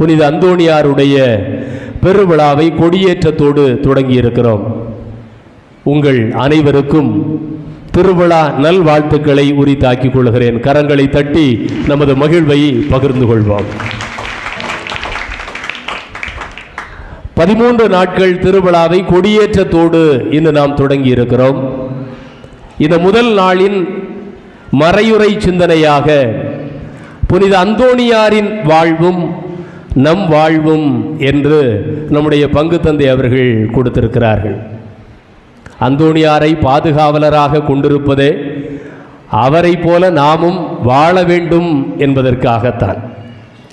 புனித அந்தோணியாருடைய பெருவிழாவை கொடியேற்றத்தோடு தொடங்கி இருக்கிறோம். உங்கள் அனைவருக்கும் திருவிழா நல்வாழ்த்துக்களை உரித்தாக்கிக் கொள்கிறேன். கரங்களை தட்டி நமது மகிழ்வை பகிர்ந்து கொள்வோம். 13 நாட்கள் திருவிழாவை கொடியேற்றத்தோடு இன்று நாம் தொடங்கி இருக்கிறோம். இந்த முதல் நாளின் மறையுறை சிந்தனையாக புனித அந்தோணியாரின் வாழ்வும் நம் வாழ்வும் என்று நம்முடைய பங்கு தந்தை அவர்கள் கொடுத்திருக்கிறார்கள். அந்தோணியாரை பாதுகாவலராக கொண்டிருப்பதே அவரை போல நாமும் வாழ வேண்டும் என்பதற்காகத்தான்.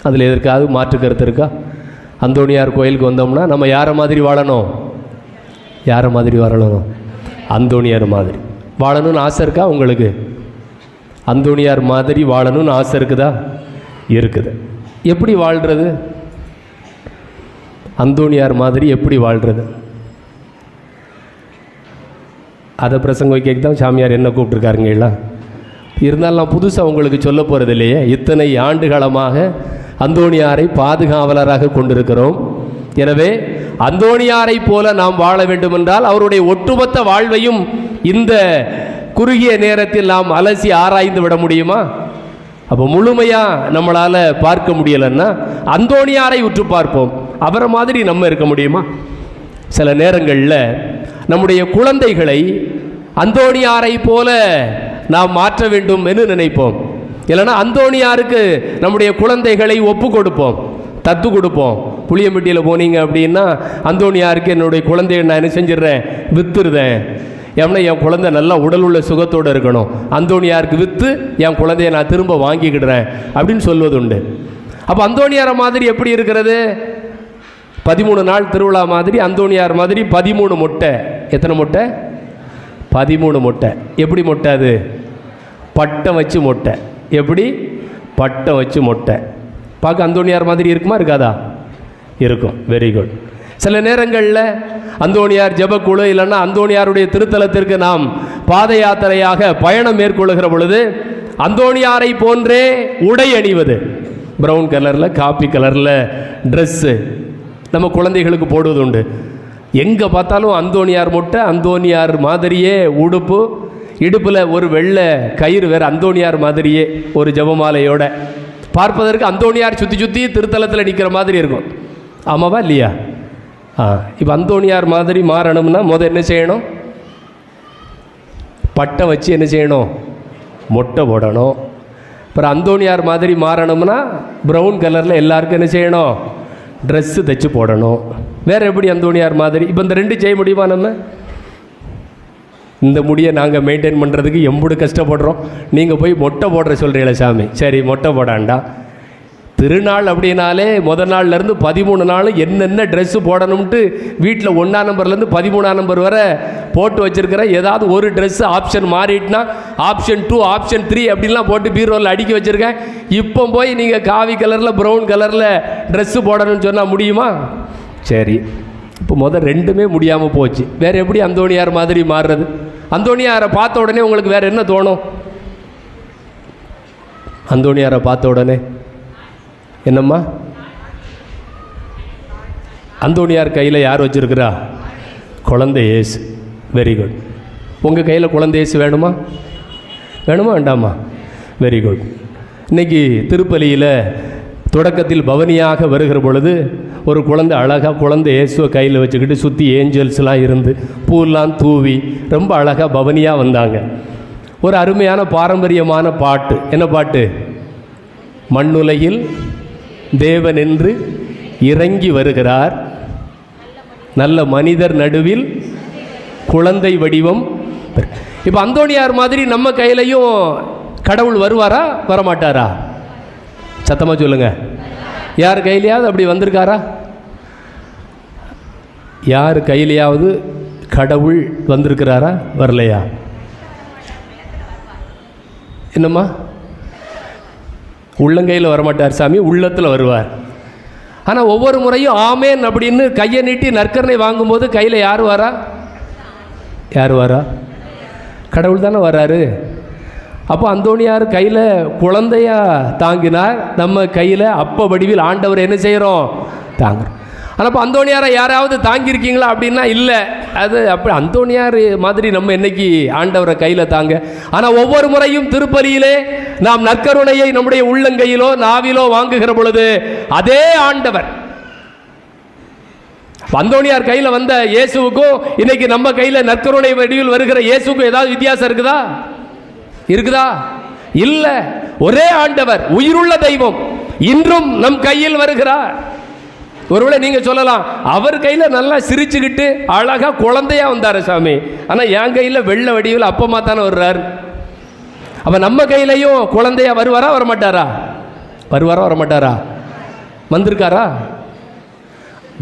அதில் எதற்காவது மாற்று கருத்து இருக்கா? அந்தோணியார் கோயிலுக்கு வந்தோம்னா நம்ம யாரை மாதிரி வாழணும்? யாரை மாதிரி வாழணும்? அந்தோணியார் மாதிரி வாழணும்னு ஆசை இருக்கா உங்களுக்கு? அந்தோணியார் மாதிரி வாழணும்னு ஆசை இருக்குதா? இருக்குது. எப்படி வாழ்கிறது? அந்தோணியார் மாதிரி எப்படி வாழ்கிறது? அதை பிரசங்க வைக்க தான் சாமியார் என்ன கூப்பிட்டுருக்காருங்களா. இருந்தாலும் நான் புதுசாக உங்களுக்கு சொல்ல போகிறது இல்லையே. இத்தனை ஆண்டுகாலமாக அந்தோணியாரை பாதுகாவலராக கொண்டிருக்கிறோம். எனவே அந்தோணியாரை போல நாம் வாழ வேண்டுமென்றால் அவருடைய ஒட்டுமொத்த வாழ்வையும் இந்த குறுகிய நேரத்தில் நாம் அலசி ஆராய்ந்து விட முடியுமா? அப்போ முழுமையாக நம்மளால் பார்க்க முடியலைன்னா அந்தோணியாரை உற்று பார்ப்போம். அவரை மாதிரி நம்ம இருக்க முடியுமா? சில நேரங்களில் நம்முடைய குழந்தைகளை அந்தோணியாரை போல நாம் மாற்ற வேண்டும் என்று நினைப்போம். இல்லைன்னா அந்தோணியாருக்கு நம்முடைய குழந்தைகளை ஒப்பு கொடுப்போம், தத்து கொடுப்போம். புளியம்பட்டியில் போனீங்க அப்படின்னா அந்தோணியாருக்கு என்னுடைய குழந்தைய நான் என்ன செஞ்சிடுறேன், வித்துருதேன். ஏன்னா என் குழந்தை நல்லா உடல் உள்ள சுகத்தோடு இருக்கணும், அந்தோணியாருக்கு விற்று என் குழந்தைய நான் திரும்ப வாங்கிக்கிடுறேன் அப்படின்னு சொல்வது உண்டு. அப்போ அந்தோணியாரை மாதிரி எப்படி இருக்கிறது? 13 நாள் திருவிழா மாதிரி அந்தோணியார் மாதிரி 13 மொட்டை. எத்தனை மொட்டை? 13 மொட்டை. எப்படி மொட்டை? அது பட்டம் வச்சு மொட்டை. எப்படி? பட்டம் வச்சு மொட்டை. பார்க்க அந்தோணியார் மாதிரி இருக்குமா இருக்காதா? இருக்கும். Very good. சில நேரங்களில் அந்தோணியார் ஜெபக்குழு இல்லைன்னா அந்தோணியாருடைய திருத்தலத்திற்கு நாம் பாத யாத்திரையாக பயணம் மேற்கொள்ளுகிற பொழுது அந்தோணியாரை போன்றே உடை அணிவது, ப்ரௌன் கலரில் காப்பி கலரில் ட்ரெஸ்ஸு நம்ம குழந்தைகளுக்கு போடுவது உண்டு. எங்கே பார்த்தாலும் அந்தோணியார் மொட்டை, அந்தோணியார் மாதிரியே உடுப்பு, இடுப்பில் ஒரு வெள்ளை கயிறு வேறு அந்தோணியார் மாதிரியே ஒரு ஜெபமாலையோட பார்ப்பதற்கு அந்தோணியார் சுற்றி சுற்றி திருத்தலத்தில் நிற்கிற மாதிரி இருக்கும். ஆமாவா இல்லையா? இப்போ அந்தோணியார் மாதிரி மாறணும்னா முதல் என்ன செய்யணும்? பட்டை வச்சு என்ன செய்யணும்? மொட்டை போடணும். அப்புறம் அந்தோணியார் மாதிரி மாறணும்னா ப்ரௌன் கலரில் எல்லாருக்கும் என்ன செய்யணும்? ட்ரெஸ்ஸு தைச்சு போடணும். வேறு எப்படி அந்தோணியார் மாதிரி? இப்போ இந்த 2 செய்ய முடியுமா? நம்ம இந்த முடியை நாங்கள் மெயின்டைன் பண்ணுறதுக்கு எம்புடு கஷ்டப்படுறோம். நீங்கள் போய் மொட்டை போடுற சொல்கிறீங்களே சாமி. சரி, மொட்டை போடாண்டா. திருநாள் அப்படின்னாலே முதல் நாள்லேருந்து 13 நாள் என்னென்ன ட்ரெஸ்ஸு போடணும்ட்டு வீட்டில் 1ஆம் நம்பர்லேருந்து 13ஆம் நம்பர் வரை போட்டு வச்சுருக்கிறேன். ஏதாவது ஒரு ட்ரெஸ்ஸு ஆப்ஷன் மாறிட்டுனா ஆப்ஷன் 2 ஆப்ஷன் 3 அப்படின்லாம் போட்டு பீரோவில் அடுக்கி வச்சுருக்கேன். இப்போ போய் நீங்கள் காவி கலரில் ப்ரௌன் கலரில் ட்ரெஸ்ஸு போடணும்னு சொன்னால் முடியுமா? சரி, இப்போ முதல் 2மே முடியாமல் போச்சு. வேறு எப்படி அந்தோணியார் மாதிரி மாறுறது? அந்தோணியாரை பார்த்த உடனே உங்களுக்கு வேறு என்ன தோணும்? அந்தோணியாரை பார்த்த உடனே என்னம்மா? அந்தோணியார் கையில் யார் வச்சுருக்கிறா? குழந்தை இயேசு. Very good. உங்கள் கையில் குழந்தை இயேசு வேணுமா? வேணுமா வேண்டாமா? Very good. இன்றைக்கி திருப்பலியில் தொடக்கத்தில் பவனியாக வருகிற பொழுது ஒரு குழந்தை அழகாக குழந்தை இயேசுவை கையில் வச்சுக்கிட்டு சுற்றி ஏஞ்சல்ஸ்லாம் இருந்து பூலாம் தூவி ரொம்ப அழகாக பவனியாக வந்தாங்க. ஒரு அருமையான பாரம்பரியமான பாட்டு. என்ன பாட்டு? மண்ணுலகில் தேவன் என்று இறங்கி வருகிறார், நல்ல மனிதர் நடுவில் குழந்தை வடிவம். இப்போ அந்தோணியார் மாதிரி நம்ம கையிலையும் கடவுள் வருவாரா வரமாட்டாரா? சத்தமாக சொல்லுங்க. யார் கையிலையாவது அப்படி வந்திருக்காரா? யார் கையிலையாவது கடவுள் வந்திருக்கிறாரா? வரலையா? என்னம்மா? உள்ளங்கையில் வரமாட்டார் சாமி, உள்ளத்தில் வருவார். ஆனால் ஒவ்வொரு முறையும் ஆமேன் அப்படின்னு கையை நீட்டி நற்கரணை வாங்கும்போது கையில் யார் வரா? யார் வரா? கடவுள் தானே வர்றாரு. அப்போ அந்தோணியார் கையில் குழந்தையா தாங்கினார், நம்ம கையில் அப்ப வடிவில் ஆண்டவர் என்ன செய்கிறோம், தாங்குறோம். ஆனால் இப்போ அந்தோணியாரை யாராவது தாங்கியிருக்கீங்களா அப்படின்னா இல்லை. அது அப்படி அந்தோணியார் மாதிரி நம்ம என்னைக்கு ஆண்டவரை கையில் தாங்க. ஆனால் ஒவ்வொரு முறையும் திருப்பலியிலே நாம் நற்கருணையை நம்முடைய உள்ளங்கையிலோ நாவிலோ வாங்குகிற பொழுது அதே ஆண்டவர் அந்தோணியார் கையில் வந்த இயேசுவுக்கும் இன்னைக்கு நம்ம கையில் நற்கருணை வடிவில் வருகிற இயேசுக்கும் ஏதாவது வித்தியாசம் இருக்குதா? இருக்குதா? இல்லை. ஒரே ஆண்டவர், உயிருள்ள தெய்வம், இன்றும் நம் கையில் வருகிறார். ஒருவேளை நீங்க சொல்லலாம், அவர் கையில நல்லா சிரிச்சுக்கிட்டு அழகா குழந்தையா வந்தாரு சாமி, ஆனா என் கையில வெள்ளை வடிவில் அப்பமா தானே வர்றாரு. அப்ப நம்ம கையிலையும் குழந்தையா வருவாரா வரமாட்டாரா? வருவாரா வரமாட்டாரா? வந்திருக்காரா?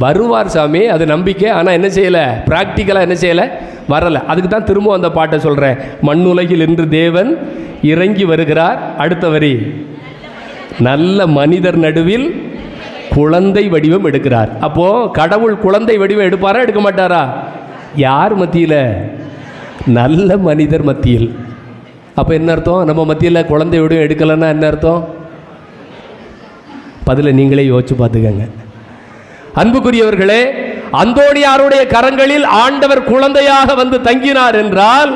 வருவார் சாமி, அது நம்பிக்கை. ஆனால் என்ன செய்யலை, ப்ராக்டிக்கலாக என்ன செய்யலை, வரலை. அதுக்கு தான் திரும்ப அந்த பாட்டை சொல்கிறேன். மண்ணுலகில் இன்று தேவன் இறங்கி வருகிறார். அடுத்த வரி, நல்ல மனிதர் நடுவில் குழந்தை வடிவம் எடுக்கிறார். அப்போது கடவுள் குழந்தை வடிவம் எடுப்பாரா எடுக்க மாட்டாரா? யார் மத்தியில்? நல்ல மனிதர் மத்தியில். அப்போ என்ன அர்த்தம்? நம்ம மத்தியில் குழந்தை வடிவம் எடுக்கலைன்னா என்ன அர்த்தம்? பதிலை நீங்களே யோசிச்சு பார்த்துக்கங்க. அன்புக்குரியவர்களே, அந்தோணியாருடைய கரங்களில் ஆண்டவர் குழந்தையாக வந்து தங்கினார் என்றால்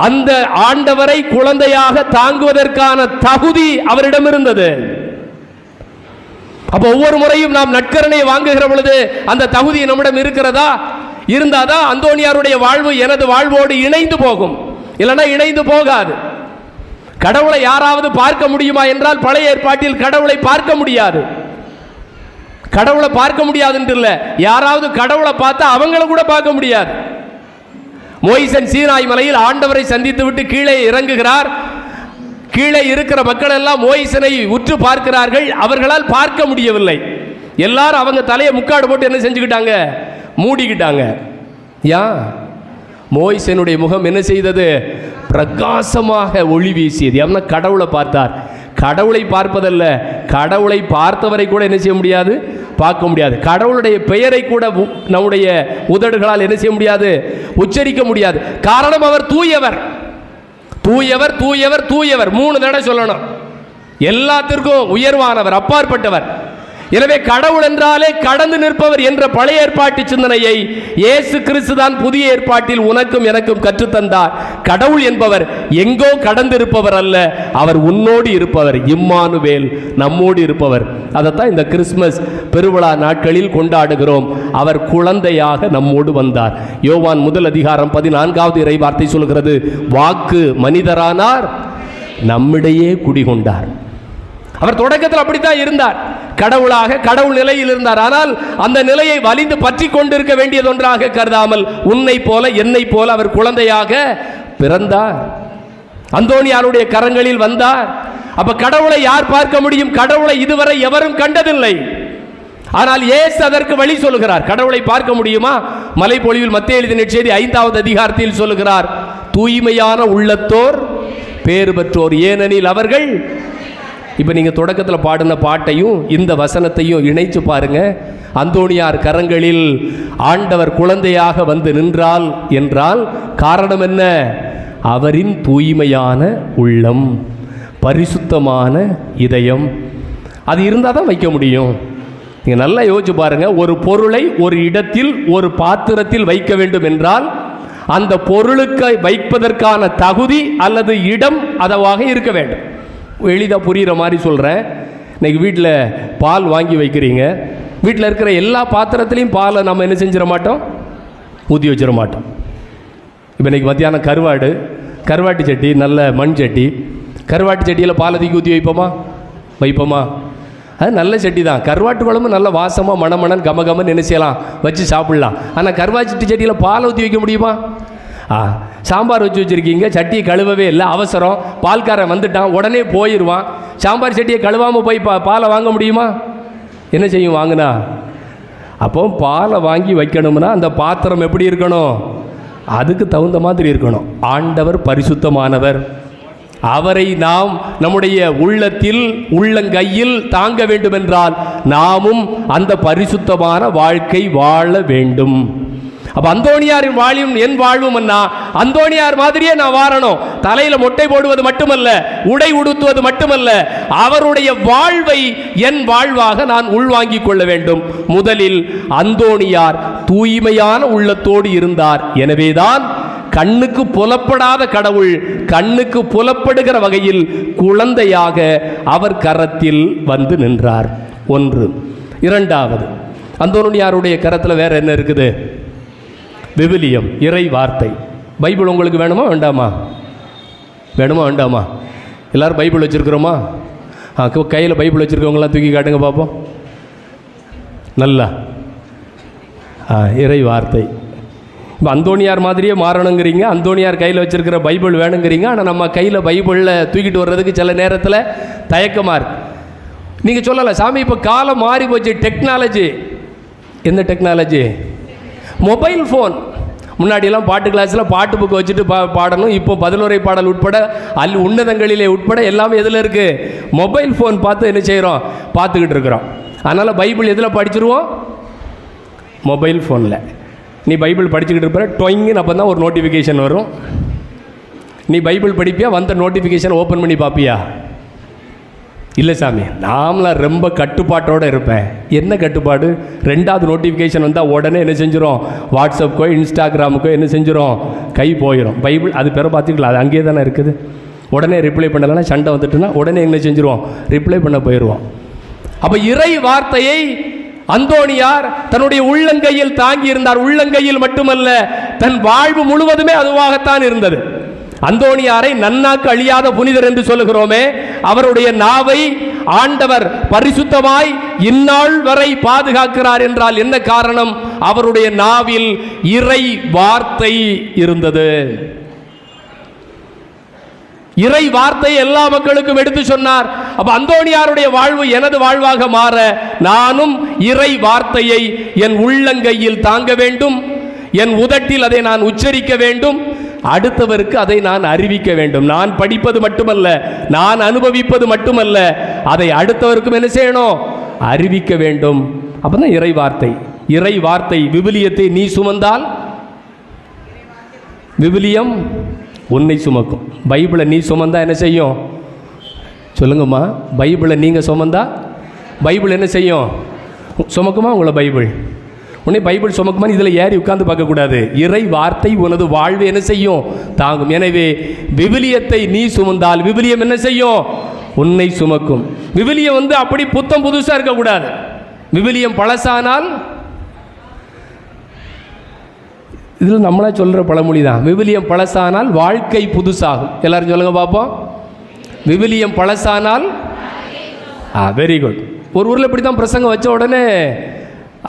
அந்த ஆண்டவரை குழந்தையாக தாங்குவதற்கான தகுதி அவரிடம் இருந்தது. அப்ப ஒவ்வொரு முறையும் நாம் நற்கருணையை வாங்குகிற பொழுது அந்த தகுதி நம்மிடம் இருக்கிறதா? இருந்தாதான் அந்தோணியாருடைய வாழ்வு எனது வாழ்வோடு இணைந்து போகும், இல்லைன்னா இணைந்து போகாது. கடவுளை யாராவது பார்க்க முடியுமா என்றால் பழைய ஏற்பாட்டில் கடவுளை பார்க்க முடியாது. கடவுளை பார்க்க முடியாதுன்னு இல்லை, யாராவது கடவுளை பார்த்தா அவங்கள கூட பார்க்க முடியாது. மோயிசன் சீனாய் மலையில் ஆண்டவரை சந்தித்து விட்டு கீழே இறங்குகிறார். கீழே இருக்கிற மக்கள் எல்லாம் மோயிசனை உற்று பார்க்கிறார்கள், அவர்களால் பார்க்க முடியவில்லை. எல்லாரும் அவங்க தலையை முக்காடு போட்டு என்ன செஞ்சுக்கிட்டாங்க, மூடிக்கிட்டாங்க. ஏன்? மோயிசனுடைய முகம் என்ன செய்தது? பிரகாசமாக ஒளி வீசியது. ஏன்னா கடவுளை பார்த்தார். கடவுளை பார்ப்பதல்ல, கடவுளை பார்த்தவரை கூட என்ன செய்ய முடியாது, பார்க்க முடியாது. கடவுளுடைய பெயரை கூட நம்முடைய உதடுகளால் என்ன செய்ய முடியாது, உச்சரிக்க முடியாது. காரணம், அவர் தூயவர். தூயவர் தூயவர் தூயவர் 3 தடவை சொல்லணும். எல்லாத்திற்கும் உயர்வானவர், அப்பாற்பட்டவர். எனவே கடவுள் என்றாலே கடந்து நிற்பவர் என்ற பழைய ஏற்பாட்டு சிந்தனையை இயேசு கிறிஸ்து தான் புதிய ஏற்பாட்டில் உனக்கும் எனக்கும் கற்றுத்தந்தார். கடவுள் என்பவர் எங்கோ கடந்திருப்பவர் அல்ல, அவர் உன்னோடு இருப்பவர், இம்மானுவேல், நம்மோடு இருப்பவர். அதைத்தான் இந்த கிறிஸ்துமஸ் பெருவிழா நாட்களில் கொண்டாடுகிறோம். அவர் குழந்தையாக நம்மோடு வந்தார். யோவான் 1:14 இறை வார்த்தை சொல்கிறது, வாக்கு மனிதரானார், நம்மிடையே குடிகொண்டார். அவர் தொடக்கத்தில் அப்படித்தான் இருந்தார், கடவுளாக கடவுள் நிலையில் இருந்தார். ஆனால் அந்த நிலையை வலிந்து பற்றி கொண்டிருக்க வேண்டியது ஒன்றாக கருதாமல் உன்னை போல என்னை போல அவர் குழந்தையாக பிறந்தார். அந்தோணியாருடைய கரங்களில் வந்தார். அப்ப கடவுளை யார் பார்க்க முடியும்? கடவுளை இதுவரை எவரும் கண்டதில்லை. ஆனால் இயேசு அதற்கு வழி சொல்லுகிறார். கடவுளை பார்க்க முடியுமா? மலைப்பொழிவில் மத்தேயு எழுதின நற்செய்தி 5வது அதிகாரத்தில் சொல்லுகிறார், தூய்மையான உள்ளத்தோர் பேறு பெற்றோர், ஏனெனில் அவர்கள். இப்போ நீங்கள் தொடக்கத்தில் பாடின பாட்டையும் இந்த வசனத்தையும் இணைச்சு பாருங்க. அந்தோணியார் கரங்களில் ஆண்டவர் குழந்தையாக வந்து நின்றால் என்றால் காரணம் என்ன? அவரின் தூய்மையான உள்ளம், பரிசுத்தமான இதயம். அது இருந்தால் தான் வைக்க முடியும். நீங்கள் நல்லா யோசிச்சு பாருங்க. ஒரு பொருளை ஒரு இடத்தில் ஒரு பாத்திரத்தில் வைக்க வேண்டும் என்றால் அந்த பொருளுக்கு வைப்பதற்கான தகுதி அல்லது இடம் அதவாக இருக்க வேண்டும். எளிதாக புரிகிற மாதிரி சொல்கிறேன். இன்றைக்கி வீட்டில் பால் வாங்கி வைக்கிறீங்க. வீட்டில் இருக்கிற எல்லா பாத்திரத்துலேயும் பாலை நம்ம என்ன செஞ்சிட மாட்டோம், ஊற்றி வச்சிட மாட்டோம். இப்போ இன்றைக்கி மத்தியானம் கருவாட்டு சட்டி, நல்ல மண் சட்டி, கருவாட்டு சட்டியில் பாலை தூக்கி ஊற்றி வைப்போமா? அது நல்ல சட்டி தான். கருவாட்டு குழம்பு நல்ல வாசமாக மணமணன் கமகமன்னு என்ன செய்யலாம், வச்சு சாப்பிட்லாம். ஆனால் கருவாட்டு சட்டியில் பாலை ஊற்றி வைக்க முடியுமா? சாம்பார் வச்சு வச்சுருக்கீங்க, சட்டியை கழுவவே இல்லை, அவசரம், பால்காரன் வந்துட்டான், உடனே போயிடுவான். சாம்பார் சட்டியை கழுவாமல் போய் பாலை வாங்க முடியுமா? என்ன செய்யும் வாங்கினா? அப்போ பாலை வாங்கி வைக்கணும்னா அந்த பாத்திரம் எப்படி இருக்கணும்? அதுக்கு தகுந்த மாதிரி இருக்கணும். ஆண்டவர் பரிசுத்தமானவர். அவரை நாம் நம்முடைய உள்ளத்தில் உள்ளங்கையில் தாங்க வேண்டுமென்றால் நாமும் அந்த பரிசுத்தமான வாழ்க்கை வாழ வேண்டும். அப்ப அந்தோணியாரின் வாழ்வும் என் வாழ்வும் அந்தோணியார் மாதிரியே நான் வாழணும். தலையில மொட்டை போடுவது மட்டுமல்ல, உடை உடுத்துவது மட்டுமல்ல, அவருடைய வாழ்வை என் வாழ்வாக நான் உள்வாங்கிக் கொள்ள வேண்டும். முதலில் அந்தோணியார் தூய்மையான உள்ளத்தோடு இருந்தார். எனவேதான் கண்ணுக்கு புலப்படாத கடவுள் கண்ணுக்கு புலப்படுகிற வகையில் குழந்தையாக அவர் கரத்தில் வந்து நின்றார். ஒன்று. இரண்டாவது, அந்தோணியாருடைய கரத்தில் வேற என்ன இருக்குது? விவிலியம், இறை வார்த்தை. பைபிள் உங்களுக்கு வேணுமா வேண்டாமா? வேணுமா வேண்டாமா? எல்லாரும் பைபிள் வச்சுருக்கிறோமா? கையில் பைபிள் வச்சுருக்கவங்களாம் தூக்கி காட்டுங்க பார்ப்போம். நல்லா இறை வார்த்தை. இப்போ அந்தோணியார் மாதிரியே மாறணுங்கிறீங்க, அந்தோணியார் கையில் வச்சுருக்கிற பைபிள் வேணுங்கிறீங்க. ஆனால் நம்ம கையில் பைபிளில் தூக்கிட்டு வர்றதுக்கு சில நேரத்தில் தயக்கமாக இருக்கு. நீங்கள் சொல்லலாம், சாமி இப்போ காலம் மாறி போச்சு, டெக்னாலஜி. எந்த டெக்னாலஜி? Mobile phone. முன்னாடியெல்லாம் பாட்டு கிளாஸில் பாட்டு புக்கு வச்சுட்டு பாடணும். இப்போ பதிலுரை பாடல் உட்பட உன்னதங்களிலே உட்பட எல்லாமே எதில் இருக்குது? மொபைல் ஃபோன் பார்த்து என்ன செய்கிறோம்? பார்த்துக்கிட்டு இருக்கிறோம். அதனால் பைபிள் எதில் படிச்சிருவோம்? மொபைல் ஃபோனில். நீ பைபிள் படிச்சுக்கிட்டு இருப்ப, டொயிங்குன்னு அப்போ தான் ஒரு நோட்டிஃபிகேஷன் வரும். நீ பைபிள் படிப்பியா? வந்த நோட்டிஃபிகேஷன் ஓப்பன் பண்ணி பார்ப்பியா? இல்லை சாமி, நாமளாம் ரொம்ப கட்டுப்பாட்டோடு இருப்பேன். என்ன கட்டுப்பாடு? ரெண்டாவது நோட்டிஃபிகேஷன் வந்தால் உடனே என்ன செஞ்சிடும்? வாட்ஸ்அப்புக்கோ இன்ஸ்டாகிராமுக்கோ என்ன செஞ்சிடும்? கை போயிடும். பைபிள் அது பிற பார்த்துக்கலாம், அது அங்கேயே தானே இருக்குது. உடனே ரிப்ளை பண்ணலைன்னா சண்டை வந்துட்டுன்னா உடனே என்ன செஞ்சிருவோம்? ரிப்ளை பண்ண போயிடுவோம். அப்போ இறை வார்த்தையை அந்தோணியார் தன்னுடைய உள்ளங்கையில் தாங்கி இருந்தார். உள்ளங்கையில் மட்டுமல்ல, தன் வாழ்வு முழுவதுமே அதுவாகத்தான் இருந்தது. அந்தோணியாரை நன்னாக்கு அழியாத புனிதர் என்று சொல்லுகிறோமே, அவருடைய நாவை ஆண்டவர் பரிசுத்தமாய் இந்நாள் வரை பாதுகாக்கிறார் என்றால் என்ன காரணம்? அவருடைய நாவில் இறை வார்த்தை இருந்தது. இறை வார்த்தை எல்லா மக்களுக்கும் எடுத்து சொன்னார். அப்ப அந்தோணியாருடைய வாழ்வு எனது வாழ்வாக மாற நானும் இறை வார்த்தையை என் உள்ளங்கையில் தாங்க வேண்டும். என் உதட்டில் அதை நான் உச்சரிக்க வேண்டும். அடுத்தவருக்கு அதை நான் அறிவிக்க வேண்டும். நான் படிப்பது மட்டுமல்ல, நான் அனுபவிப்பது மட்டுமல்ல, அதை அடுத்தவருக்கும் என்ன செய்யணும்? அறிவிக்க வேண்டும். அப்பதான் இறை வார்த்தை. இறை வார்த்தை விவிலியத்தை நீ சுமந்தால் விவிலியம் உன்னை சுமக்கும். பைபிளை நீ சுமந்தா என்ன செய்யும்? சொல்லுங்கம்மா. பைபிளை நீங்க சுமந்தா பைபிள் என்ன செய்யும்? சுமக்குமா உங்களை? பைபிள் உன்னை பைபிள் சுமக்குமா? இதில் ஏறி உட்கார்ந்து பார்க்கக்கூடாது. இறை வார்த்தை உனது வாழ்வு என்ன செய்யும்? தாங்கும். எனவே விவிலியத்தை நீ சுமந்தால் விவிலியம் என்ன செய்யும்? உன்னை சுமக்கும். விவிலியம் அப்படி புத்தம் புதுசா இருக்கக்கூடாது. விவிலியம் பழசானால், இதில் நம்மளா சொல்ற பழமொழி தான், விவிலியம் பழசானால் வாழ்க்கை புதுசாகும். எல்லாரும் சொல்லுங்க பார்ப்போம். விவிலியம் பழசானால், வெரி குட். ஒரு ஊரில் இப்படி தான் பிரசங்கம் வச்ச உடனே,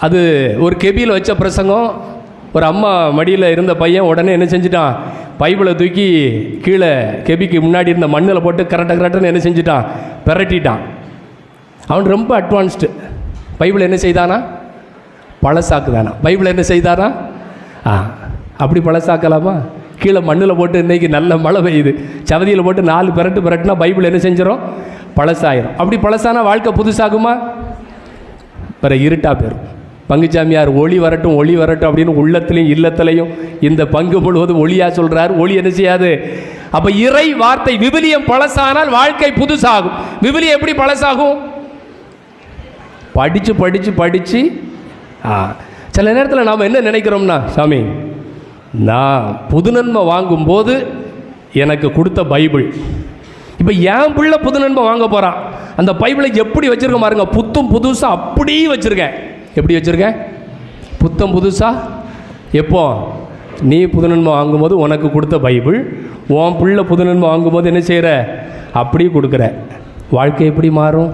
அது ஒரு கெபியில் வச்ச பிரசங்கம். ஒரு அம்மா மடியில் இருந்த பையன் உடனே என்ன செஞ்சிட்டான்? பைபிளை தூக்கி கீழே கெபிக்கு முன்னாடி இருந்த மண்ணில் போட்டு கரெக்டாக என்ன செஞ்சிட்டான்? பெரட்டிட்டான். அவன் ரொம்ப அட்வான்ஸ்டு. பைபிள் என்ன செய்தானா? பழசாக்குதானா? பைபிள் என்ன செய்தானா? அப்படி பழசாக்கலாமா? கீழே மண்ணில் போட்டு இன்றைக்கி நல்ல மழை பெய்யுது, சவதியில் போட்டு 4 பெரட்டுனா பைபிள் என்ன செஞ்சிடும்? பழசாயிரும். அப்படி பழசானா வாழ்க்கை புதுசாகுமா? பிற இருட்டா போயிடும். பங்குச்சாமியார் ஒளி வரட்டும் ஒளி வரட்டும் அப்படின்னு உள்ளத்திலையும் இல்லத்திலையும் இந்த பங்கு முழுவதும் ஒளியாக சொல்கிறார். ஒளி என்ன செய்யாது? அப்போ இறை வார்த்தை விவிலியம் பழசானால் வாழ்க்கை புதுசாகும். விவிலியம் எப்படி பழசாகும்? படித்து படித்து படித்து. சில நேரத்தில் நாம் என்ன நினைக்கிறோம்னா, சாமி நான் புதுநன்மை வாங்கும்போது எனக்கு கொடுத்த பைபிள், இப்போ என் பிள்ளை புதுநன்மை வாங்க போகிறான், அந்த பைபிளை எப்படி வச்சுருக்க பாருங்க, புத்தம் புதுசாக அப்படியே வச்சுருக்கேன். எப்படி வச்சுருக்கேன்? புத்தம் புதுசாக. எப்போ? நீ புதுநன்மை வாங்கும்போது உனக்கு கொடுத்த பைபிள், உன் பிள்ளை புதுநன்மை வாங்கும்போது என்ன செய்கிற? அப்படியே கொடுக்குற. வாழ்க்கை எப்படி மாறும்?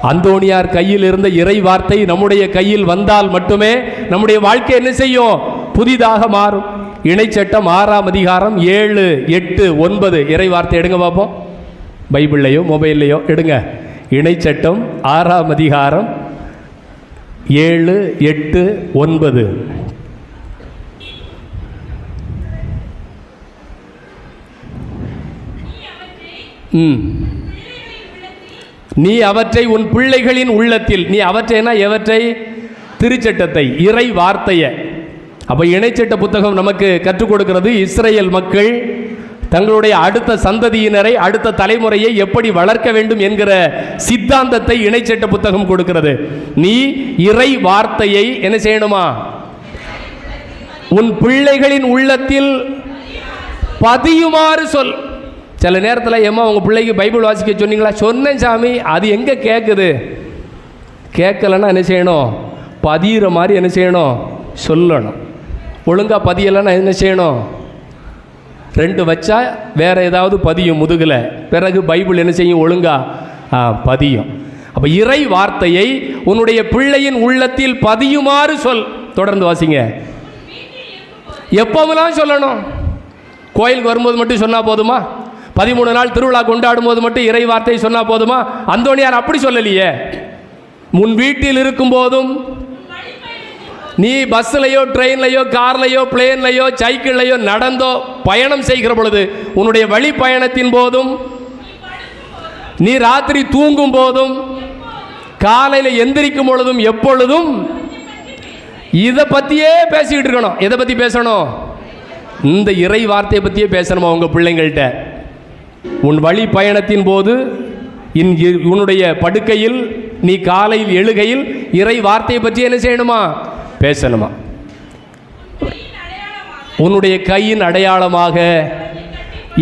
அந்தோணியார் கையில் இருந்த இறை வார்த்தை நம்முடைய கையில் வந்தால் மட்டுமே நம்முடைய வாழ்க்கை என்ன செய்யும்? புதிதாக மாறும். இணைச்சட்டம் 6ஆம் அதிகாரம் 7, 8, 9 இறை வார்த்தை எடுங்க பார்ப்போம். பைபிள்லையோ மொபைல்லையோ எடுங்க. இணைச்சட்டம் 6ஆம் அதிகாரம் 7, 8, 9. நீ அவற்றை உன் பிள்ளைகளின் உள்ளத்தில், நீ அவற்றைனா எவற்றை? திருச்சட்டத்தை, இறை வார்த்தையை. அப்போ இணைச்சட்ட புத்தகம் நமக்கு கற்றுக் கொடுக்கிறது இஸ்ரேல் மக்கள் தங்களுடைய அடுத்த சந்ததியினரை, அடுத்த தலைமுறையை எப்படி வளர்க்க வேண்டும் என்கிற சித்தாந்தத்தை இணைச்சட்ட புத்தகம் கொடுக்கிறது. நீ இறை வார்த்தையை என்ன செய்யணுமா? உன் பிள்ளைகளின் உள்ளத்தில் பதியுமாறு சொல். சில நேரத்தில் ஏம்மா உங்கள் பிள்ளைக்கு பைபிள் வாசிக்க சொன்னீங்களா? சொன்னேன் சாமி. அது எங்கே கேட்குது? கேட்கலன்னா என்ன செய்யணும்? பதிகிற மாதிரி என்ன செய்யணும்? சொல்லணும். ஒழுங்காக பதியலைன்னா என்ன செய்யணும்? 2 வச்சா வேற ஏதாவது பதியும் முதுகில், பிறகு பைபிள் என்ன செய்யும்? ஒழுங்கா பதியும். அப்போ இறை வார்த்தையை உன்னுடைய பிள்ளையின் உள்ளத்தில் பதியுமாறு சொல். தொடர்ந்து வாசிங்க. எப்போவெல்லாம் சொல்லணும்? கோயிலுக்கு வரும்போது மட்டும் சொன்னால் போதுமா? 13 நாள் திருவிழா கொண்டாடும் போது மட்டும் இறை வார்த்தையை சொன்னால் போதுமா? அந்தோணியார் அப்படி சொல்லலையே. முன் வீட்டில் இருக்கும் போதும், நீ பஸ்லையோ ட்ரெயின்லையோ கார்லையோ பிளேன்லையோ சைக்கிள்லையோ நடந்தோ பயணம் செய்கிற பொழுது, உன்னுடைய வழி பயணத்தின் போதும், நீ ராத்திரி தூங்கும் போதும், காலையில் எந்திரிக்கும் பொழுதும், எப்பொழுதும் இதை பற்றியே பேசிக்கிட்டு இருக்கணும். எதை பற்றி பேசணும்? இந்த இறை வார்த்தையை பற்றியே பேசணுமா உங்கள் பிள்ளைங்கள்ட்ட? உன் வழி பயணத்தின் போது, உன்னுடைய படுக்கையில், நீ காலையில் எழுகையில் இறை வார்த்தையை பற்றி என்ன செய்யணுமா? பேசணுமா? உன்னுடைய கையின் அடையாளமாக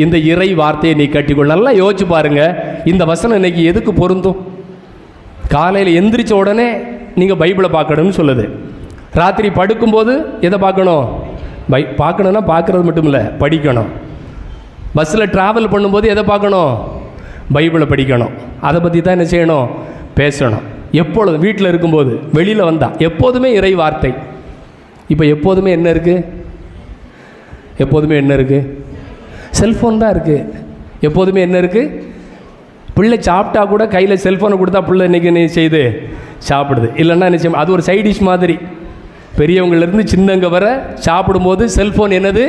இந்த இறை வார்த்தையை நீ கட்டிக்கொள்ள. நல்லா யோசிச்சு பாருங்க, இந்த வசனம் இன்னைக்கு எதுக்கு பொருந்தும்? காலையில் எந்திரிச்ச உடனே நீங்கள் பைபிளை பார்க்கணும்னு சொல்லுது. ராத்திரி படுக்கும்போது எதை பார்க்கணும்? பார்க்கணுன்னா பார்க்குறது மட்டும் இல்லை, படிக்கணும். பஸ்ஸில் ட்ராவல் பண்ணும்போது எதை பார்க்கணும்? பைபிளை படிக்கணும். அதை பற்றி தான் என்ன செய்யணும்? பேசணும். எப்பொழுதும் வீட்டில் இருக்கும்போது, வெளியில் வந்தால் எப்போதுமே இறை வார்த்தை. இப்போ எப்போதுமே என்ன இருக்குது? எப்போதுமே என்ன இருக்குது? செல்ஃபோன் தான் இருக்குது. எப்போதுமே என்ன இருக்குது? பிள்ளை சாப்பிட்டா கூட கையில் செல்ஃபோனை கொடுத்தா பிள்ளை இன்றைக்கி என்ன செய்யுது? சாப்பிடுது. இல்லைன்னா என்ன செய்யும்? அது ஒரு சைட் டிஷ் மாதிரி. பெரியவங்கள்லேருந்து சின்னங்க வர சாப்பிடும்போது செல்ஃபோன் என்னது?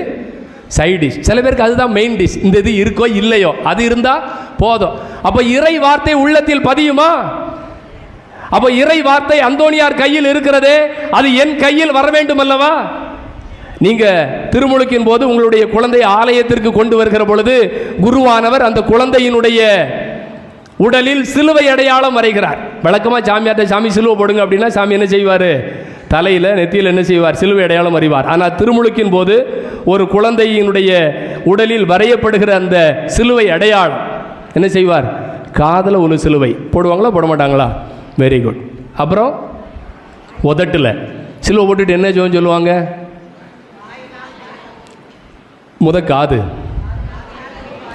Side dish. சில பேருக்கு அதுதான் மெயின் டிஷ். இந்த இது இருக்கோ இல்லையோ, அது இருந்தால் போதும். அப்போ இறை வார்த்தை உள்ளத்தில் பதியுமா? அப்போ இறை வார்த்தை அந்தோணியார் கையில் இருக்கிறதே, அது என் கையில் வர வேண்டும் அல்லவா? நீங்க திருமுழுக்கின் போது உங்களுடைய குழந்தையை ஆலயத்திற்கு கொண்டு வருகிற பொழுது, குருவானவர் அந்த குழந்தையினுடைய உடலில் சிலுவை அடையாளம் வரைகிறார். வழக்கமாக சாமியார்ட்ட சாமி சிலுவை போடுங்க அப்படின்னா சாமி என்ன செய்வார்? தலையில் நெத்தியில் என்ன செய்வார்? சிலுவை அடையாளம் வரைவார். ஆனால் திருமுழுக்கின் போது ஒரு குழந்தையினுடைய உடலில் வரையப்படுகிற அந்த சிலுவை அடையாளம் என்ன செய்வார்? காதில் ஒரு சிலுவை போடுவாங்களா போட மாட்டாங்களா? Very good. அப்புறம் உதட்டில் சிலுவை போட்டுட்டு என்ன சொல்லுவாங்க? காது.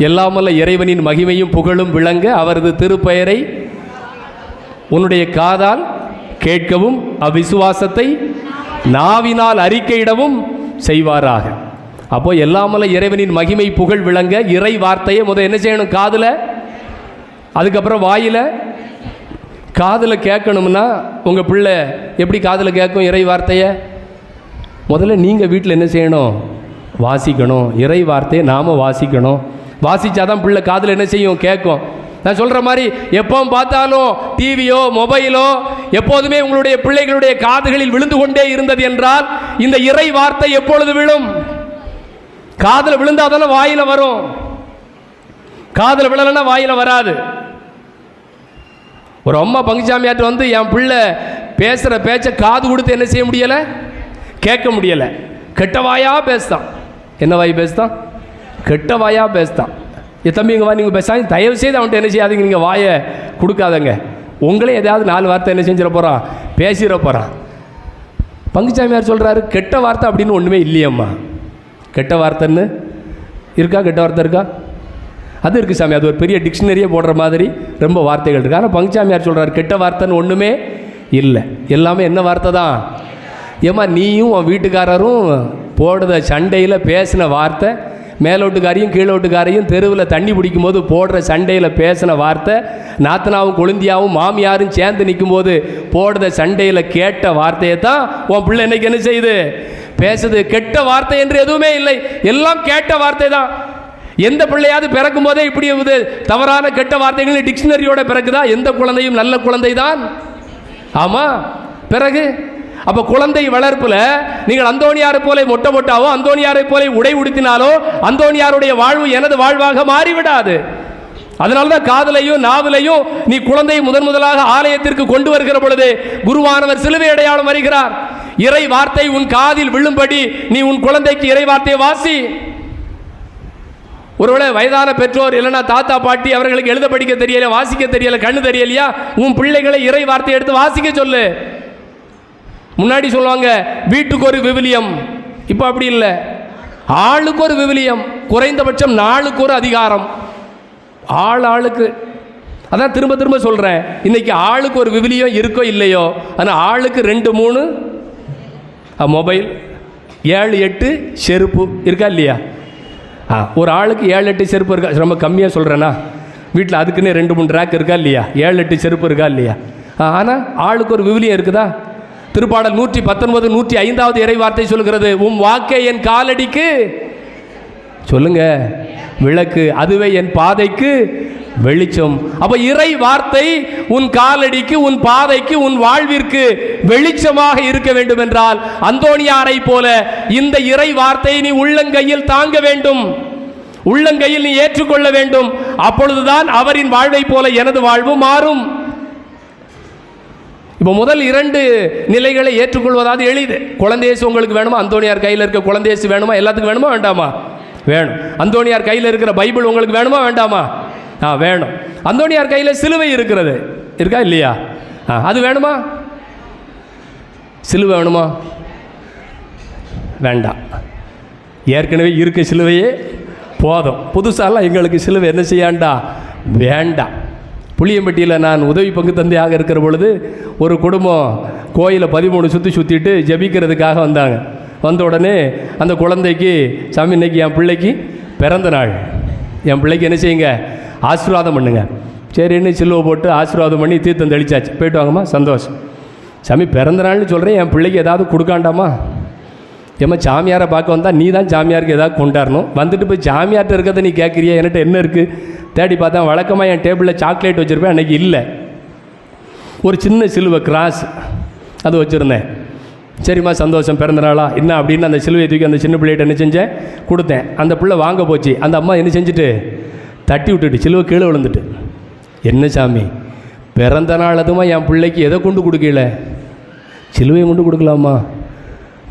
எல்லாமல்ல இறைவனின் மகிமையும் புகழும் விளங்க அவரது திருப்பெயரை உன்னுடைய காதால் கேட்கவும் அவ்விசுவாசத்தை நாவினால் அறிக்கையிடவும் செய்வாராக. அப்போ எல்லாமல்ல இறைவனின் மகிமை புகழ் விளங்க இறை வார்த்தையை என்ன செய்யணும்? காதில், அதுக்கப்புறம் வாயில். காதில் கேட்கணும்னா உங்கள் பிள்ளை எப்படி காதில் கேட்கும் இறை வார்த்தையை? முதல்ல நீங்கள் வீட்டில் என்ன செய்யணும்? வாசிக்கணும். இறை வார்த்தையை நாம் வாசிக்கணும். வாசித்தாதான் பிள்ளை காதில் என்ன செய்யும்? கேட்கும். நான் சொல்கிற மாதிரி எப்போ பார்த்தாலும் டிவியோ மொபைலோ எப்போதுமே உங்களுடைய பிள்ளைகளுடைய காதுகளில் விழுந்து கொண்டே இருந்தது என்றால் இந்த இறை வார்த்தை எப்பொழுது விழும்? காதில் விழுந்தாதானே வாயில் வரும். காதில் விழலைன்னா வாயில் வராது. ஒரு அம்மா பங்குச்சாமியார்ட்ட வந்து என் பிள்ளை பேசுகிற பேச்சை காது கொடுத்து என்ன செய்ய முடியலை? கேட்க முடியலை. கெட்ட வாயா பேசுதான். என்ன வாய் பேசுதான்? கெட்ட வாயா பேசுதான். தம்பி இங்கே வா, நீங்கள் பேசாங்க, தயவு செய்து அவன்கிட்ட என்ன செய்யாதீங்க, நீங்கள் வாயை கொடுக்காதங்க. உங்களே எதாவது 4 வார்த்தை என்ன செஞ்சிட போகிறான்? பேசிட போகிறான். பங்குச்சாமியார் சொல்கிறாரு, கெட்ட வார்த்தை அப்படின்னு ஒன்றுமே இல்லையம்மா. கெட்ட வார்த்தைன்னு இருக்கா? கெட்ட வார்த்தை இருக்கா? அது இருக்குது சாமி. அது ஒரு பெரிய டிக்ஷனரியே போடுற மாதிரி ரொம்ப வார்த்தைகள் இருக்குது. ஆனால் பங்குச்சாமியார் சொல்கிறார், கெட்ட வார்த்தைன்னு ஒன்றுமே இல்லை. எல்லாமே என்ன வார்த்தை தான்? ஏம்மா நீயும் உன் வீட்டுக்காரரும் போடுற சண்டையில் பேசின வார்த்தை, மேலோட்டுக்காரையும் கீழோட்டுக்காரையும் தெருவில் தண்ணி பிடிக்கும் போது போடுற சண்டையில் பேசின வார்த்தை, நாத்தனாவும் கொழுந்தியாவும் மாமியாரும் சேர்ந்து நிற்கும் போது போடுற சண்டையில் கேட்ட வார்த்தையை தான் உன் பிள்ளை இன்னைக்கு என்ன செய்யுது? பேசுது. கெட்ட வார்த்தை என்று எதுவுமே இல்லை, எல்லாம் கேட்ட வார்த்தை தான். எந்த பிள்ளையாவது பிறக்கும் போதே இப்படி தவறான கெட்ட வார்த்தைகள் டிக்ஷனரியோட பிறகுதா? எந்த குழந்தையும் நல்ல குழந்தை தான். ஆமாம். பிறகு அப்ப குழந்தை வளர்ப்புல நீங்கள் அந்தோணியாரை போல மொட்டை மொட்டாவோ அந்தோணியாரை போல உடை உடுத்தினாலோ அந்தோணியாருடைய வாழ்வு எனது வாழ்வாக மாறிவிடாது. அதனால்தான் காதலையும் நாவலையும் நீ குழந்தையை முதலாக ஆலயத்திற்கு கொண்டு வருகிற பொழுது குருவானவர் சிலுவை அடையாளம் வருகிறார். இறை வார்த்தை உன் காதில் விழும்படி நீ உன் குழந்தைக்கு இறை வார்த்தையை வாசி. ஒருவேளை வயதான பெற்றோர் இல்லைன்னா தாத்தா பாட்டி அவர்களுக்கு எழுத படிக்க தெரியல, வாசிக்க தெரியல, கண்ணு தெரியலையா, உன் பிள்ளைகளை இறை வார்த்தை எடுத்து வாசிக்க சொல்லு. முன்னாடி சொல்லுவாங்க வீட்டுக்கு ஒரு விவிலியம், இப்போ அப்படி இல்லை, ஆளுக்கு ஒரு விவிலியம், குறைந்தபட்சம் நாளுக்கு ஒரு அதிகாரம், ஆளுக்கு. அதான் திரும்ப திரும்ப சொல்றேன், இன்னைக்கு ஆளுக்கு ஒரு விவிலியம் இருக்கோ இல்லையோ, ஆனால் ஆளுக்கு 2-3 மொபைல், 7-8 செருப்பு இருக்கா இல்லையா? ஒரு ஆளுக்கு 7-8 செருப்பு இருக்கா? ரொம்ப கம்மியாக சொல்கிறேன்னா, வீட்டில் அதுக்குன்னே 2-3 ரேக் இருக்கா இல்லையா? 7-8 செருப்பு இருக்கா இல்லையா? ஆனால் ஆளுக்கு ஒரு விவிலியம் இருக்குதா? திருப்பாடல் 119 105வது இறை வார்த்தை சொல்கிறது, உம் வாக்கை என் காலடிக்கு சொல்லுங்க விளக்கு, அதுவே என் பாதைக்கு வெளிச்சம். அப்ப இறை வார்த்தை உன் காலடிக்கு, உன் பாதைக்கு, உன் வாழ்விற்கு வெளிச்சமாக இருக்க வேண்டும் என்றால் அந்தோணியாரை போல இந்த இறை வார்த்தையை நீ உள்ளங்கையில் தாங்க வேண்டும், உள்ளங்கையில் நீ ஏற்றுக்கொள்ள வேண்டும். அப்பொழுதுதான் அவரின் வாழ்வை போல எனது வாழ்வு மாறும். இப்போ முதல் 2 நிலைகளை ஏற்றுக்கொள்வதாவது எளிது. குழந்தையேசு உங்களுக்கு வேணுமா? அந்தோணியார் கையில் இருக்க குழந்தையேசு வேணுமா? எல்லாத்துக்கும் வேணுமா வேண்டாமா? வேணும். அந்தோணியார் கையில் இருக்கிற பைபிள் உங்களுக்கு வேணுமா வேண்டாமா? வேணும். அந்தோணியார் கையில் சிலுவை இருக்கிறது, இருக்கா இல்லையா? அது வேணுமா? சிலுவை வேணுமா? வேண்டாம். ஏற்கனவே இருக்க சிலுவையே போதும். புதுசாலாம் எங்களுக்கு சிலுவை என்ன செய்யாண்டா? வேண்டாம். புளியம்பட்டியில் நான் உதவி பங்கு தந்தையாக இருக்கிற பொழுது ஒரு குடும்பம் கோயிலை 13 சுற்றிட்டு ஜெபிக்கிறதுக்காக வந்தாங்க. வந்த உடனே அந்த குழந்தைக்கு, சாமி இன்னைக்கு என் பிள்ளைக்கு பிறந்த நாள், என் பிள்ளைக்கு என்ன செய்யுங்க, ஆசீர்வாதம் பண்ணுங்க. சரின்னு சிலுவை போட்டு ஆசீர்வாதம் பண்ணி தீர்த்தம் தெளிச்சாச்சு. போயிட்டு வாங்கம்மா, சந்தோஷம். சாமி பிறந்த நாள்னு சொல்கிறேன், என் பிள்ளைக்கு ஏதாவது கொடுக்காண்டாமா? ஏம்மா சாமியாரை பார்க்க வந்தால் நீ தான் சாமியாருக்கு ஏதாவது கொண்டாடணும், வந்துட்டு போய் சாமியார்ட்ட இருக்கிறத நீ கேட்குறியா? என்கிட்ட என்ன இருக்குது? தேடி பார்த்தா வழக்கமாக என் டேபிளில் சாக்லேட் வச்சுருப்பேன், அன்றைக்கி இல்லை. ஒரு சின்ன சிலுவை கிராஸ் அது வச்சுருந்தேன். சரிம்மா சந்தோஷம், பிறந்த நாளா என்ன அப்படின்னு அந்த சிலுவையை தூக்கி அந்த சின்ன பிள்ளைகிட்ட என்ன செஞ்சேன், கொடுத்தேன். அந்த பிள்ளை வாங்க போச்சு. அந்த அம்மா என்ன செஞ்சுட்டு தட்டி விட்டுட்டு சிலுவை கீழே விழுந்துட்டு, என்ன சாமி பிறந்த நாள் அதுமா என் பிள்ளைக்கு எதை கொண்டு கொடுக்கல? சிலுவையை கொண்டு கொடுக்கலாமா?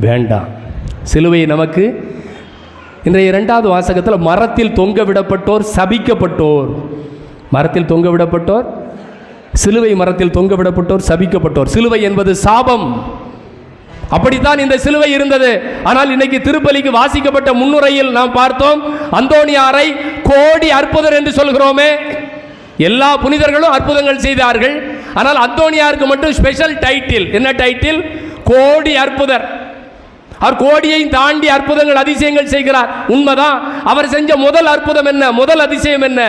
வேண்டாம். சிலுவை நமக்கு இன்றைய 2வது வாசகத்தில் மரத்தில் தொங்க விடப்பட்டோர் சபிக்கப்பட்டோர், மரத்தில் தொங்க விடப்பட்டோர், சிலுவை மரத்தில் தொங்க விடப்பட்டோர் சபிக்கப்பட்டோர். சிலுவை என்பது சாபம். அப்படித்தான் இந்த சிலுவை இருந்தது. ஆனால் இன்னைக்கு திருப்பலிக்கு வாசிக்கப்பட்ட முன்னுரையில் நாம் பார்த்தோம், அந்தோணியாரை கோடி அற்புதர் என்று சொல்கிறோமே. எல்லா புனிதர்களும் அற்புதங்கள் செய்தார்கள், ஆனால் அந்தோணியாருக்கு மட்டும் ஸ்பெஷல் டைட்டில். என்ன டைட்டில்? கோடி அற்புதர். அவர் கோடியை தாண்டி அற்புதங்கள் அதிசயங்கள் செய்கிறார். உண்மைதான். அவர் செஞ்ச முதல் அற்புதம் என்ன? முதல் அதிசயம் என்ன?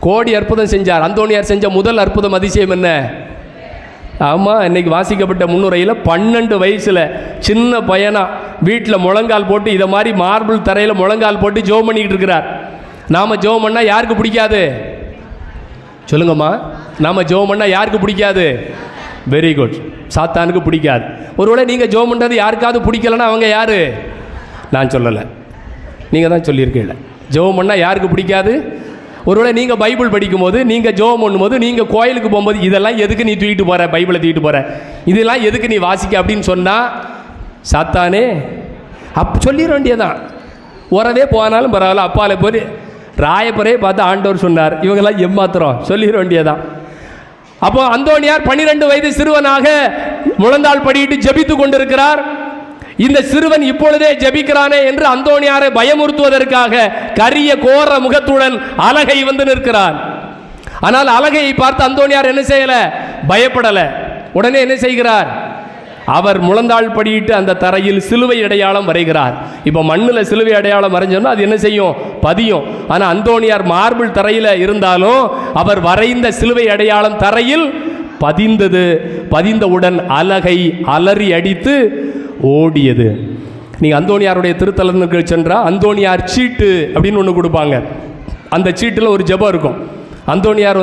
கோடி அற்புதம் செஞ்சார். அந்தோணியார் செஞ்ச முதல் அற்புதம் அதிசயம் என்ன? ஆமாம், இன்னைக்கு வாசிக்கப்பட்ட முன்னுரையில் 12 வயசில் சின்ன பையனா வீட்டில் முழங்கால் போட்டு இதை மாதிரி மார்பிள் தரையில் முழங்கால் போட்டு ஜெபம் பண்ணிக்கிட்டு இருக்கிறார். நாம் ஜெபம் பண்ணால் யாருக்கு பிடிக்காது? சொல்லுங்கம்மா, நாம் ஜெபம் பண்ணால் யாருக்கு பிடிக்காது? வெரி குட், சாத்தானுக்கு பிடிக்காது. ஒருவேளை நீங்கள் ஜெபம் பண்ணுறது யாருக்காவது பிடிக்கலன்னா அவங்க யார்? நான் சொல்லலை, நீங்கள் தான் சொல்லியிருக்கீங்க. ஜெபம் பண்ணால் யாருக்கு பிடிக்காது? ஒருவேளை நீங்கள் பைபிள் படிக்கும்போது, நீங்கள் ஜெபம் பண்ணும்போது, நீங்கள் கோயிலுக்கு போகும்போது, இதெல்லாம் எதுக்கு நீ தூக்கிட்டு போகிற, பைபிளை தூக்கிட்டு போகிற, இதெல்லாம் எதுக்கு நீ வாசிக்க அப்படின்னு சொன்னால் சாத்தானே சொல்லிட வேண்டியதான். உறவே போனாலும் பரவாயில்ல, அப்பால போய் ராயப்பரே பார்த்து ஆண்டவர் சொன்னார், இவங்கெல்லாம் எம்மாத்திரம் சொல்லிட வேண்டியதான். அப்போ அந்தோணியார் 12 வயது சிறுவனாக முழந்தாள் படியிட்டு ஜெபித்து கொண்டிருக்கிறார். இந்த சிறுவன் இப்பொழுதே ஜெபிக்கிறானே என்று அந்தோணியாரை பயமுறுத்துவதற்காக கரிய கோர முகத்துடன் அலகை வந்து நிற்கிறான். ஆனால் அலகையை பார்த்து அந்தோணியார் என்ன செய்யல? பயப்படல. உடனே என்ன செய்கிறார்? அவர் முழந்தாள் படியிட்டு அந்த தரையில் சிலுவை அடையாளம் வரைகிறார். இப்போ மண்ணில் சிலுவை அடையாளம் வரைஞ்சோன்னா அது என்ன செய்யும்? பதியும். ஆனால் அந்தோணியார் மார்பிள் தரையில் இருந்தாலும் அவர் வரைந்த சிலுவை அடையாளம் தரையில் பதிந்தது. பதிந்தவுடன் அலகை அலறி அடித்து ஓடியது. நீங்கள் அந்தோணியாருடைய திருத்தலனுக்கு சென்றால் அந்தோணியார் சீட்டு அப்படின்னு ஒன்று கொடுப்பாங்க. அந்த சீட்டில் ஒரு ஜெபம் இருக்கும். அந்தோணியார்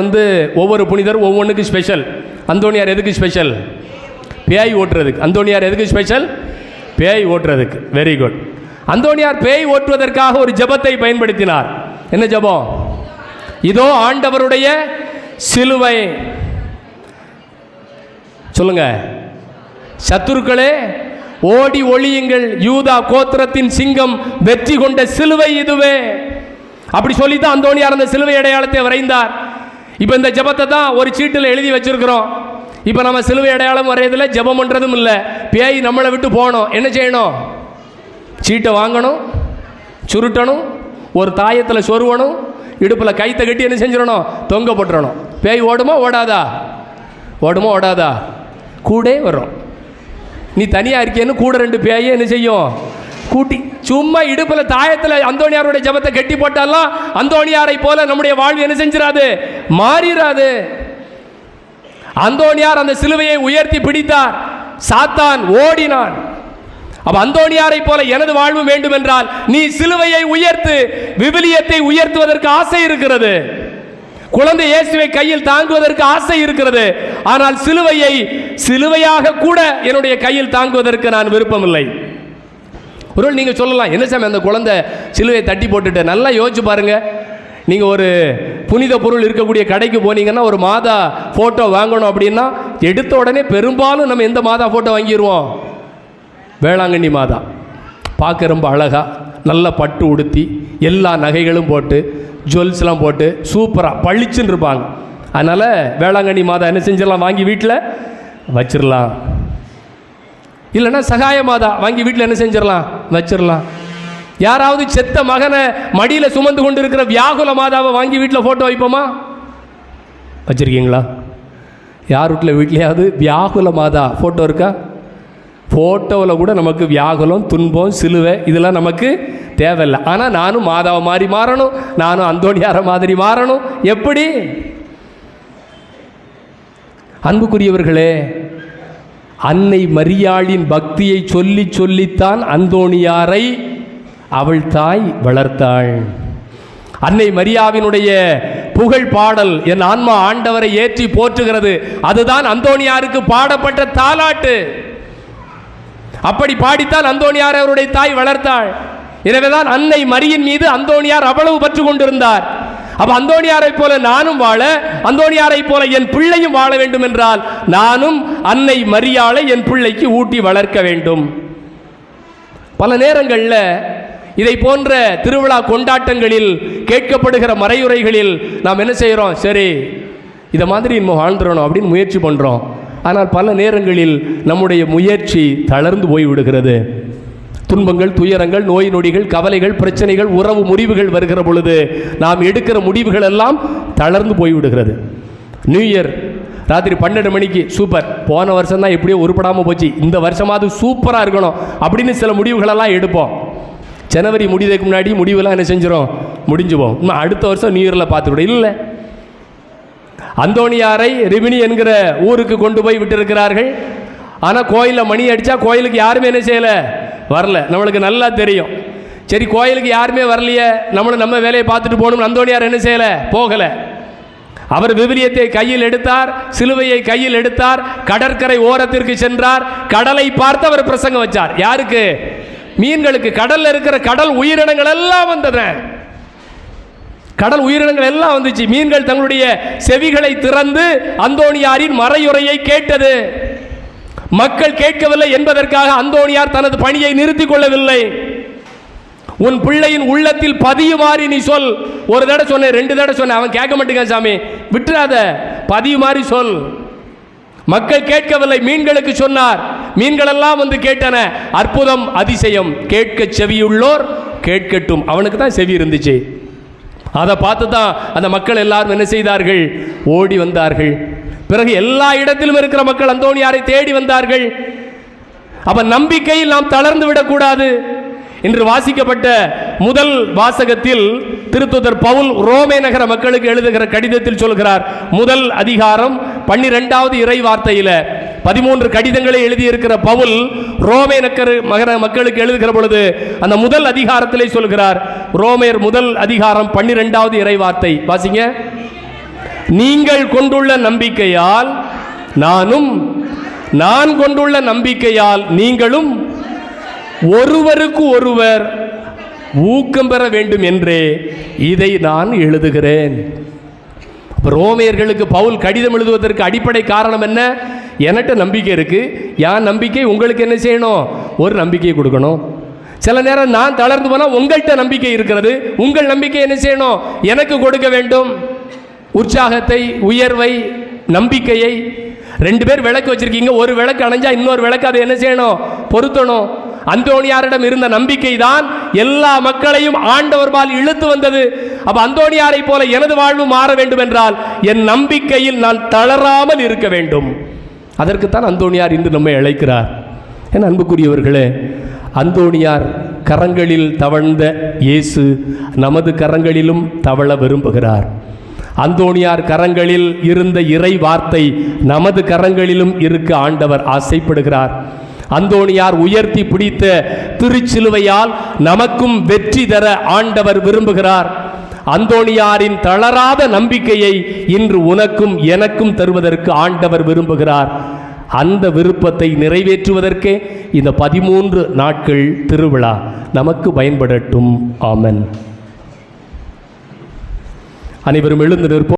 ஒவ்வொரு புனிதரும் ஒவ்வொன்றுக்கு ஸ்பெஷல். அந்தோணியார் எதுக்கு ஸ்பெஷல்? பேய் ஓட்டுறதுக்கு. அந்தோணியார் எதுக்கு ஸ்பெஷல்? பேய் ஓட்டுறதுக்கு. Very good. அந்தோணியார் பேய் ஓட்டுவதற்காக ஒரு ஜெபத்தை பயன்படுத்தினார். என்ன ஜெபம்? இதோ ஆண்டவருடைய சிலுவை. சொல்லுங்க. சத்துருக்களே ஓடி ஒளியுங்கள், யூதா கோத்திரத்தின் சிங்கம் வெற்றி கொண்ட சிலுவை இதுவே. அப்படி சொல்லித்தான் அந்தோணியார் அந்த சிலுவை அடையாளத்தை வரைந்தார். இப்போ இந்த ஜெபத்தை தான் ஒரு சீட்டில் எழுதி வச்சிருக்கிறோம். இப்போ நம்ம சிலுவை அடையாளம் வரையதில் ஜெபம் பண்ணுறதும் இல்லை. பேய் நம்மளை விட்டு போகணும், என்ன செய்யணும்? சீட்டை வாங்கணும், சுருட்டணும், ஒரு தாயத்தில் சொருவணும், இடுப்பில் கைத்தை கட்டி என்ன செஞ்சிடணும்? தொங்க போட்டுறணும். பேய் ஓடுமா ஓடாதா? ஓடுமா ஓடாதா? கூட வரும். நீ தனியாக இருக்கேன்னு கூட 2 பேயை என்ன செய்யும்? கூட்டி. சும்மா இடுப்பில் தாயத்தில் அந்தோணியாருடைய ஜெபத்தை கட்டி போட்டாலாம் அந்தோணியாரை போல நம்முடைய வாழ்வு என்ன செஞ்சிடாது? மாறிடாது. அந்தோணியார் அந்த சிலுவையை உயர்த்தி பிடித்தார், சாத்தான் ஓடினான். அப்ப அந்தோணியாரை போல எனது வாழ்வு வேண்டும் என்றால் நீ சிலுவையை உயர்த்து. விவிலியத்தை உயர்த்துவதற்கு ஆசை இருக்கிறது, குழந்தை இயேசுவை கையில் தாங்குவதற்கு ஆசை இருக்கிறது. ஆனால் சிலுவையை சிலுவையாக கூட என்னுடைய கையில் தாங்குவதற்கு நான் விருப்பமில்லை. ஒருவேளை நீங்க சொல்லலாம், என்ன சாமி அந்த குழந்தை சிலுவையை தட்டி போட்டுட்டு? நல்லா யோசிச்சு பாருங்க. நீங்கள் ஒரு புனித பொருள் இருக்கக்கூடிய கடைக்கு போனீங்கன்னா ஒரு மாதா ஃபோட்டோ வாங்கணும் அப்படின்னா எடுத்த உடனே பெரும்பாலும் நம்ம எந்த மாதா ஃபோட்டோ வாங்கிடுவோம்? வேளாங்கண்ணி மாதா. பார்க்க ரொம்ப அழகாக நல்ல பட்டு உடுத்தி எல்லா நகைகளும் போட்டு ஜுவல்ஸ்லாம் போட்டு சூப்பராக பளிச்சுன்னு இருப்பாங்க. அதனால் வேளாங்கண்ணி மாதா என்ன செஞ்சிடலாம்? வாங்கி வீட்டில் வச்சிடலாம். இல்லைன்னா சகாய மாதா வாங்கி வீட்டில் என்ன செஞ்சிடலாம்? வச்சிடலாம். யாராவது செத்த மகனை மடியில் சுமந்து கொண்டு இருக்கிற வியாகுல மாதாவை வாங்கி வீட்டில் ஃபோட்டோ வைப்போமா? வச்சுருக்கீங்களா? யார் வீட்லையாவது வியாகுல மாதா ஃபோட்டோ இருக்கா? ஃபோட்டோவில் கூட நமக்கு வியாகுலம், துன்பம், சிலுவை இதெல்லாம் நமக்கு தேவையில்லை. ஆனால் நானும் மாதாவை மாதிரி மாறணும், நானும் அந்தோணியாரை மாதிரி மாறணும். எப்படி? அன்புக்குரியவர்களே, அன்னை மரியாளின் பக்தியை சொல்லி சொல்லித்தான் அந்தோணியாரை அவள் தாய் வளர்த்தாள். அன்னை மரியாவினுடைய புகழ் பாடல் என் ஆன்மா ஆண்டவரை ஏற்றி போற்றுகிறது. அதுதான் அந்தோணியாருக்கு பாடப்பட்ட தாலாட்டு. அப்படி பாடித்தான் அந்தோணியார் அவருடைய தாய் வளர்த்தாள். எனவேதான் அன்னை மரியின் மீது அந்தோணியார் அவ்வளவு பற்று கொண்டிருந்தார். அப்ப அந்தோணியாரை போல நானும் வாழ, அந்தோணியாரை போல என் பிள்ளையும் வாழ வேண்டும் என்றால் நானும் அன்னை மரியாளை என் பிள்ளைக்கு ஊட்டி வளர்க்க வேண்டும். பல நேரங்களில் இதை போன்ற திருவிழா கொண்டாட்டங்களில் கேட்கப்படுகிற மறையுரைகளில் நாம் என்ன செய்கிறோம்? சரி, இதை மாதிரி இன்னும் வாழ்ந்துடணும் அப்படின்னு முயற்சி பண்ணுறோம். ஆனால் பல நேரங்களில் நம்முடைய முயற்சி தளர்ந்து போய்விடுகிறது. துன்பங்கள், துயரங்கள், நோய் நொடிகள், கவலைகள், பிரச்சனைகள், உறவு முறிவுகள் வருகிற பொழுது நாம் எடுக்கிற முடிவுகள் எல்லாம் தளர்ந்து போய்விடுகிறது. நியூ இயர் ராத்திரி 12 மணிக்கு சூப்பர், போன வருஷம் தான் எப்படியோ உருப்படாமல் போச்சு, இந்த வருஷமாவது சூப்பராக இருக்கணும் அப்படின்னு சில முடிவுகளெல்லாம் எடுப்போம். ஜனவரி முடிவதற்கு முன்னாடி முடிவெல்லாம் என்ன செஞ்சிடும்? முடிஞ்சுவோம். இன்னும் அடுத்த வருஷம் நியூ இயரில் பார்த்துக்கூட இல்லை. அந்தோணியாரை ரிமினி என்கிற ஊருக்கு கொண்டு போய் விட்டிருக்கிறார்கள். ஆனால் கோயிலில் மணி அடித்தா கோயிலுக்கு யாருமே என்ன செய்யலை? வரல. நம்மளுக்கு நல்லா தெரியும். சரி, கோயிலுக்கு யாருமே வரலையே, நம்ம வேலையை பார்த்துட்டு போகணும். அந்தோணியார் என்ன செய்யலை? போகலை. அவர் விவிலியத்தை கையில் எடுத்தார், சிலுவையை கையில் எடுத்தார், கடற்கரை ஓரத்திற்கு சென்றார், கடலை பார்த்து அவர் பிரசங்கம் வச்சார். யாருக்கு? மீன்களுக்கு. கடல்ல இருக்கிற கடல் உயிரினங்கள் எல்லாம் வந்தன. கடல் உயிரினங்கள் எல்லாம் வந்துச்சு. மீன்கள் தங்களுடைய செவிகளை திறந்து அந்தோணியாரின் மறையுரையை கேட்டது. மக்கள் கேட்கவில்லை என்பதற்காக அந்தோணியார் தனது பணியை நிறுத்திக் கொள்ளவில்லை. உன் பிள்ளையின் உள்ளத்தில் பதியுமாறி நீ சொல். ஒரு தடவை சொன்னேன், 2 தடவை சொன்னேன், அவன் கேட்க மாட்டேங்க சாமி, விட்டுறாத, பதியுமாறி சொல். மக்கள் கேட்கவில்லை. மீன்களுக்கு சொன்னார், மீன்கள் எல்லாம் வந்து கேட்டன. அற்புதம், அதிசயம். கேட்க செவியுள்ளோர் கேட்கட்டும். அவனுக்கு தான் செவி இருந்துச்சு. அதை பார்த்து தான் அந்த மக்கள் எல்லாரும் என்ன செய்தார்கள்? ஓடி வந்தார்கள். பிறகு எல்லா இடத்திலும் இருக்கிற மக்கள் அந்தோணியாரை தேடி வந்தார்கள். அப்ப நம்பிக்கையில் நாம் தளர்ந்து விடக்கூடாது. இன்று வாசிக்கப்பட்ட முதல் வாசகத்தில் திருத்தூதர் பவுல் ரோமே நகர மக்களுக்கு எழுதுகிற கடிதத்தில் சொல்கிறார். முதல் அதிகாரம் 12வது இறை வார்த்தையில 13 கடிதங்களை எழுதியிருக்கிற பவுல் ரோமே நகர மக்களுக்கு எழுதுகிற பொழுது அந்த முதல் அதிகாரத்திலே சொல்கிறார். ரோமேர் முதல் அதிகாரம் 12வது இறை வார்த்தை வாசிங்க. நீங்கள் கொண்டுள்ள நம்பிக்கையால் நானும் நான் கொண்டுள்ள நம்பிக்கையால் நீங்களும் ஒருவருக்கு ஒருவர் ஊக்கம் பெற வேண்டும் என்றே இதை நான் எழுதுகிறேன். ரோமையர்களுக்கு பவுல் கடிதம் எழுதுவதற்கு அடிப்படை காரணம் என்ன? என்கிட்ட நம்பிக்கை இருக்கு, என் நம்பிக்கை உங்களுக்கு என்ன செய்யணும்? ஒரு நம்பிக்கையை கொடுக்கணும். சில நேரம் நான் தளர்ந்து போனால் உங்கள்கிட்ட நம்பிக்கை இருக்கிறது, உங்கள் நம்பிக்கை என்ன செய்யணும்? எனக்கு கொடுக்க வேண்டும். உற்சாகத்தை, உயர்வை, நம்பிக்கையை. 2 பேர் விளக்கு வச்சிருக்கீங்க, ஒரு விளக்கு அணைஞ்சா இன்னொரு விளக்கு அதை என்ன செய்யணும்? பொருத்தணும். அந்தோணியாரிடம் இருந்த நம்பிக்கை தான் எல்லா மக்களையும் ஆண்டவர்பால் இழுத்து வந்தது. அப்ப அந்தோணியாரை போல எனது வாழ்வு மாற வேண்டும் என்றால் என் நம்பிக்கையில் நான் தளராமல் இருக்க வேண்டும். அதற்குத்தான் அந்தோணியார் இன்று நம்மை அழைக்கிறார். என் அன்புக்குரியவர்களே, அந்தோணியார் கரங்களில் தவழ்ந்த இயேசு நமது கரங்களிலும் தவழ விரும்புகிறார். அந்தோணியார் கரங்களில் இருந்த இறை வார்த்தை நமது கரங்களிலும் இருக்க ஆண்டவர் ஆசைப்படுகிறார். அந்தோணியார் உயர்த்தி பிடித்த திருச்சிலுவையால் நமக்கும் வெற்றி தர ஆண்டவர் விரும்புகிறார். அந்தோணியாரின் தளராத நம்பிக்கையை இன்று உனக்கும் எனக்கும் தருவதற்கு ஆண்டவர் விரும்புகிறார். அந்த விருப்பத்தை நிறைவேற்றுவதற்கே இந்த 13 நாட்கள் திருவிழா நமக்கு பயன்படட்டும். ஆமென். அனைவரும் எழுந்து நிற்போம்.